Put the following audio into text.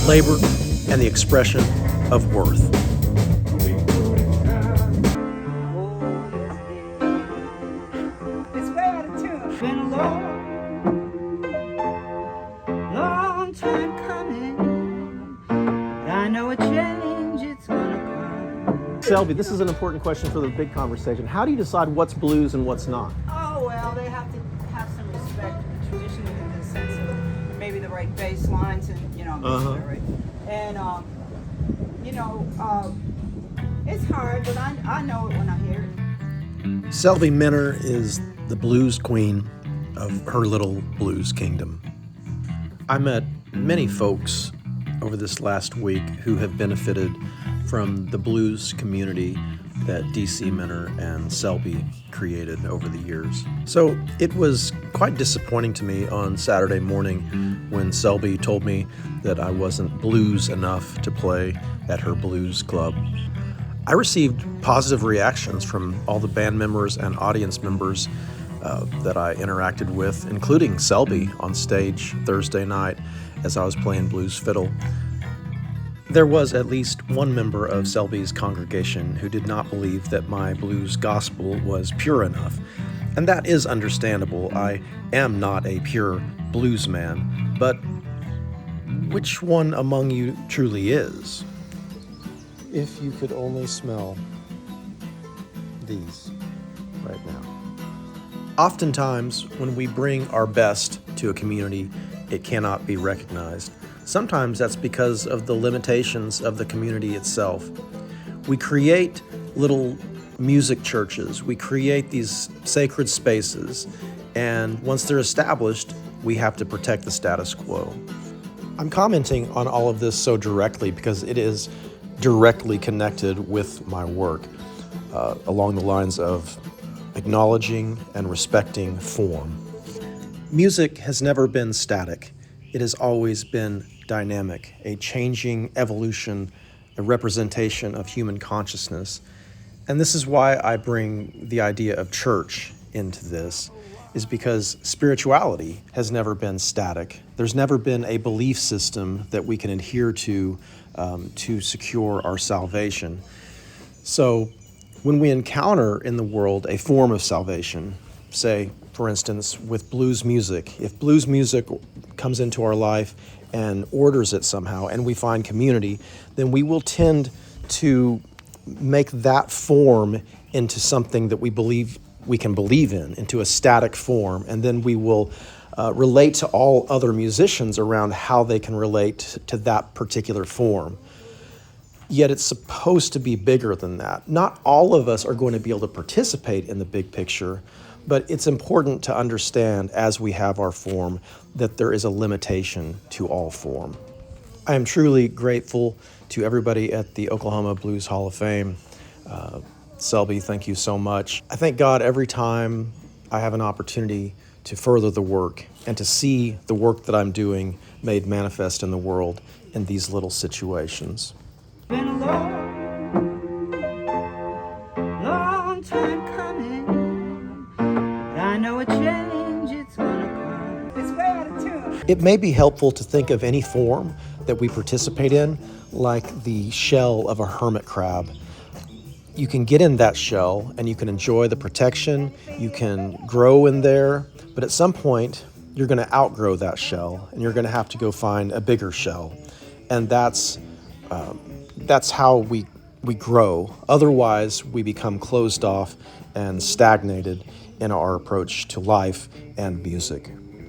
labor, and the expression of worth. It's way out of tune. It's been a long time coming. But I know a change it's gonna come. Selby, this is an important question for the big conversation. How do you decide what's blues and what's not? Oh, well, they have to have some respect for the tradition in the sense of maybe the right bass lines and, right? And, it's hard, but I know it when I hear it. Selby Minner is the blues queen of her little blues kingdom. I met many folks over this last week who have benefited from the blues community that D.C. Minner and Selby created over the years. So it was quite disappointing to me on Saturday morning when Selby told me that I wasn't blues enough to play at her blues club. I received positive reactions from all the band members and audience members that I interacted with, including Selby on stage Thursday night as I was playing blues fiddle. There was at least one member of Selby's congregation who did not believe that my blues gospel was pure enough, and that is understandable. I am not a pure blues man, but which one among you truly is? If you could only smell these right now. Oftentimes, when we bring our best to a community, it cannot be recognized. Sometimes that's because of the limitations of the community itself. We create little music churches, we create these sacred spaces, and once they're established, we have to protect the status quo. I'm commenting on all of this so directly because it is directly connected with my work along the lines of acknowledging and respecting form. Music has never been static. It has always been dynamic, a changing evolution, a representation of human consciousness. And this is why I bring the idea of church into this, is because spirituality has never been static. There's never been a belief system that we can adhere to secure our salvation. So when we encounter in the world a form of salvation, say, for instance, with blues music, if blues music comes into our life and orders it somehow, and we find community, then we will tend to make that form into something that we believe we can believe in, into a static form, and then we will relate to all other musicians around how they can relate to that particular form. Yet it's supposed to be bigger than that. Not all of us are going to be able to participate in the big picture, but it's important to understand as we have our form that there is a limitation to all form. I am truly grateful to everybody at the Oklahoma Blues Hall of Fame. Selby, thank you so much. I thank God every time I have an opportunity to further the work and to see the work that I'm doing made manifest in the world in these little situations. Been a long time coming. But I know a change it's gonna come. It's way out of tune. It may be helpful to think of any form that we participate in like the shell of a hermit crab. You can get in that shell and you can enjoy the protection, you can grow in there, but at some point you're going to outgrow that shell and you're going to have to go find a bigger shell. And that's how we grow. Otherwise, we become closed off and stagnated in our approach to life and music.